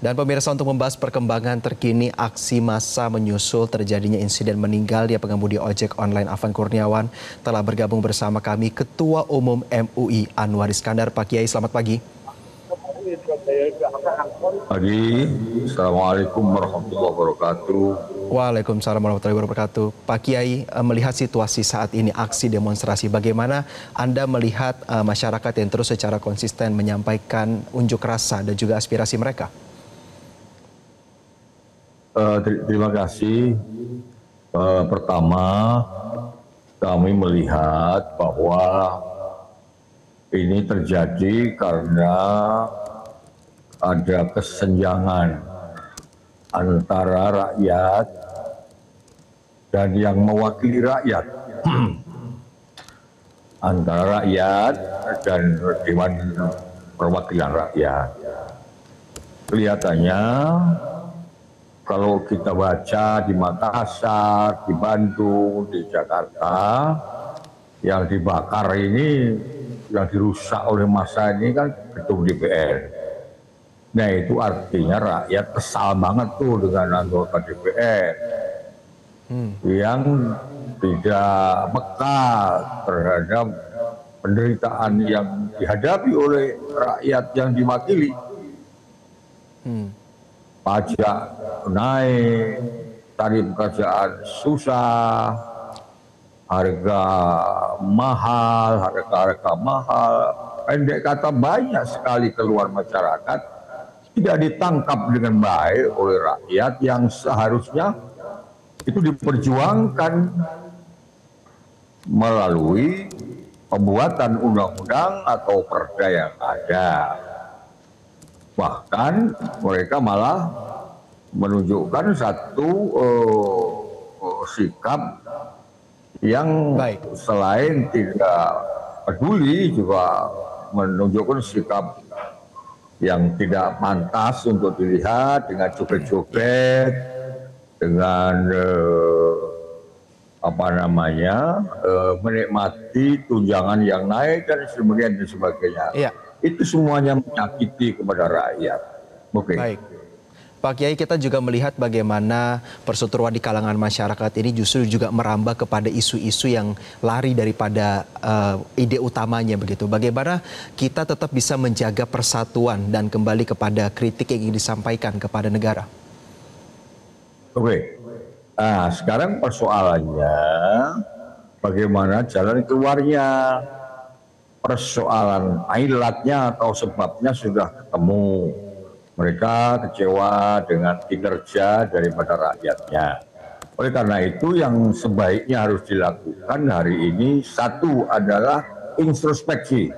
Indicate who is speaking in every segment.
Speaker 1: Dan pemirsa, untuk membahas perkembangan terkini aksi massa menyusul terjadinya insiden meninggalnya pengemudi ojek online Afan Kurniawan, telah bergabung bersama kami Ketua Umum MUI Anwar Iskandar. Pak Kiai, selamat pagi.
Speaker 2: Pagi, Assalamualaikum warahmatullahi wabarakatuh.
Speaker 1: Waalaikumsalam warahmatullahi wabarakatuh. Pak Kiai, melihat situasi saat ini aksi demonstrasi, bagaimana Anda melihat masyarakat yang terus secara konsisten menyampaikan unjuk rasa dan juga aspirasi mereka?
Speaker 2: Terima kasih. Pertama, kami melihat bahwa ini terjadi karena ada kesenjangan antara rakyat dan yang mewakili rakyat, antara rakyat dan Dewan Perwakilan Rakyat. Kelihatannya kalau kita baca di Makassar, di Bandung, di Jakarta, yang dibakar ini, yang dirusak oleh massa ini kan gedung DPR. Nah, itu artinya rakyat kesal banget tuh dengan anggota DPR yang tidak peka terhadap penderitaan yang dihadapi oleh rakyat yang diwakili. Pajak naik, tarif kerjaan susah, harga mahal, pendek kata banyak sekali keluar masyarakat tidak ditangkap dengan baik oleh rakyat yang seharusnya itu diperjuangkan melalui pembuatan undang-undang atau perda yang ada. Bahkan mereka malah menunjukkan satu sikap yang selain tidak peduli juga menunjukkan sikap yang tidak pantas untuk dilihat dengan joget-joget, dengan menikmati tunjangan yang naik dan sebagainya.
Speaker 1: Iya.
Speaker 2: Itu semuanya menyakiti kepada rakyat. Oke.
Speaker 1: Baik. Pak Kiai, kita juga melihat bagaimana perseteruan di kalangan masyarakat ini justru juga merambah kepada isu-isu yang lari daripada ide utamanya begitu. Bagaimana kita tetap bisa menjaga persatuan dan kembali kepada kritik yang ingin disampaikan kepada negara?
Speaker 2: Oke. Nah, sekarang persoalannya bagaimana jalan keluarnya. Persoalan ilatnya atau sebabnya sudah ketemu. Mereka kecewa dengan kinerja daripada rakyatnya. Oleh karena itu yang sebaiknya harus dilakukan hari ini, satu adalah introspeksi.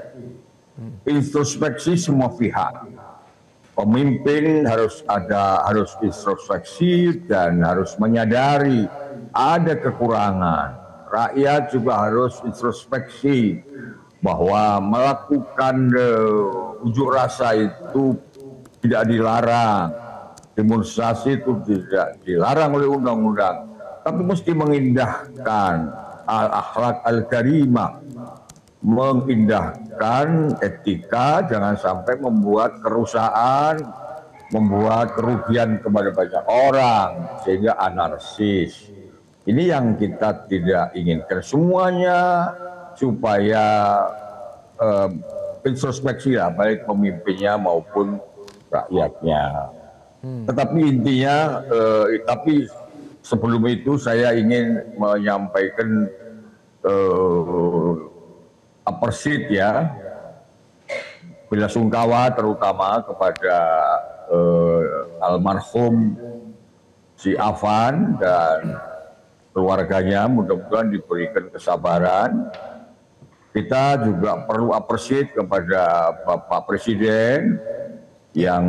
Speaker 2: Introspeksi semua pihak. Pemimpin harus introspeksi dan harus menyadari ada kekurangan. Rakyat juga harus introspeksi bahwa melakukan unjuk rasa itu tidak dilarang, demonstrasi itu tidak dilarang oleh undang-undang, tapi mesti mengindahkan al-akhlak al-karimah, mengindahkan etika, jangan sampai membuat kerusakan, membuat kerugian kepada banyak orang sehingga anarkis. Ini yang kita tidak inginkan semuanya, supaya introspeksi lah, baik pemimpinnya maupun rakyatnya. Tetapi intinya, tapi sebelum itu saya ingin menyampaikan appreciate ya, bela sungkawa terutama kepada almarhum si Afan dan keluarganya, mudah-mudahan diberikan kesabaran. Kita juga perlu appreciate kepada Bapak Presiden yang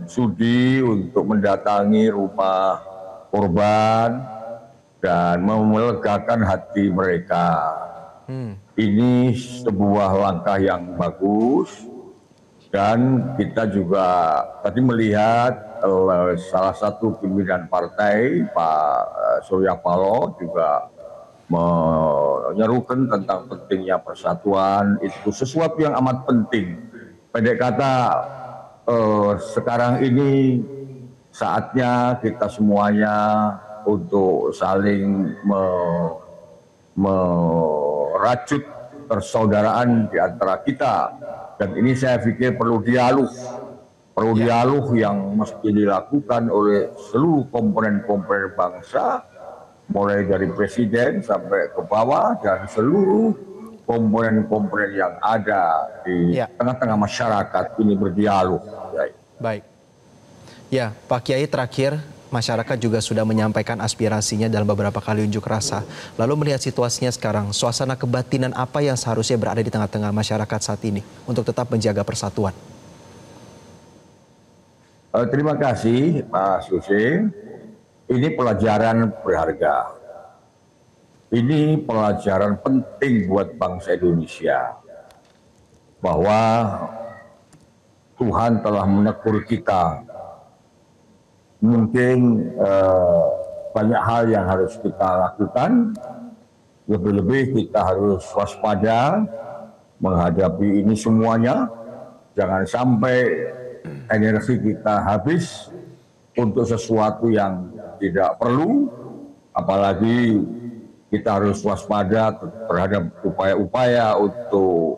Speaker 2: sudi untuk mendatangi rumah korban dan melegakan hati mereka. Ini sebuah langkah yang bagus dan kita juga tadi melihat salah satu pimpinan partai, Pak Surya Paloh, juga menyerukan tentang pentingnya persatuan. Itu sesuatu yang amat penting. Pendek kata, sekarang ini saatnya kita semuanya untuk saling merajut persaudaraan di antara kita. Dan ini saya pikir perlu dialog yang mesti dilakukan oleh seluruh komponen-komponen bangsa, mulai dari presiden sampai ke bawah dan seluruh komponen-komponen yang ada di tengah-tengah masyarakat ini berdialog.
Speaker 1: Baik. Ya, Pak Kiai, terakhir masyarakat juga sudah menyampaikan aspirasinya dalam beberapa kali unjuk rasa. Lalu melihat situasinya sekarang, suasana kebatinan apa yang seharusnya berada di tengah-tengah masyarakat saat ini untuk tetap menjaga persatuan?
Speaker 2: Terima kasih Pak Susi. Ini pelajaran berharga. Ini pelajaran penting buat bangsa Indonesia. Bahwa Tuhan telah menegur kita. Mungkin banyak hal yang harus kita lakukan. Lebih-lebih kita harus waspada menghadapi ini semuanya. Jangan sampai energi kita habis untuk sesuatu yang tidak perlu. Apalagi kita harus waspada terhadap upaya-upaya untuk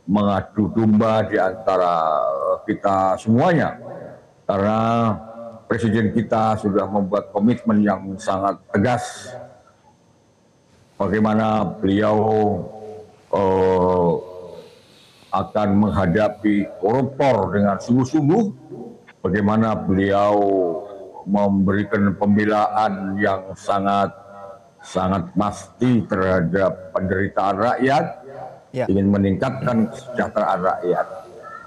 Speaker 2: mengadu domba di antara kita semuanya. Karena Presiden kita sudah membuat komitmen yang sangat tegas. Bagaimana beliau akan menghadapi koruptor dengan sungguh-sungguh. Bagaimana beliau memberikan pembelaan yang sangat pasti terhadap penderitaan rakyat, ingin meningkatkan kesejahteraan rakyat.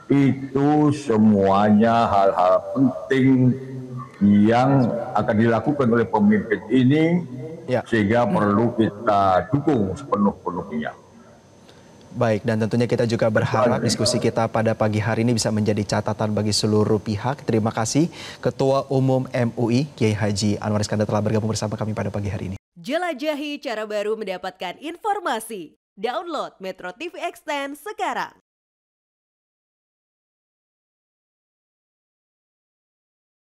Speaker 2: Itu semuanya hal-hal penting yang akan dilakukan oleh pemimpin ini, sehingga perlu kita dukung sepenuh-penuhnya.
Speaker 1: Baik, dan tentunya kita juga berharap diskusi kita pada pagi hari ini bisa menjadi catatan bagi seluruh pihak. Terima kasih Ketua Umum MUI Kiai Haji Anwar Iskandar telah bergabung bersama kami pada pagi hari ini.
Speaker 3: Jelajahi cara baru mendapatkan informasi. Download Metro TV Extend sekarang.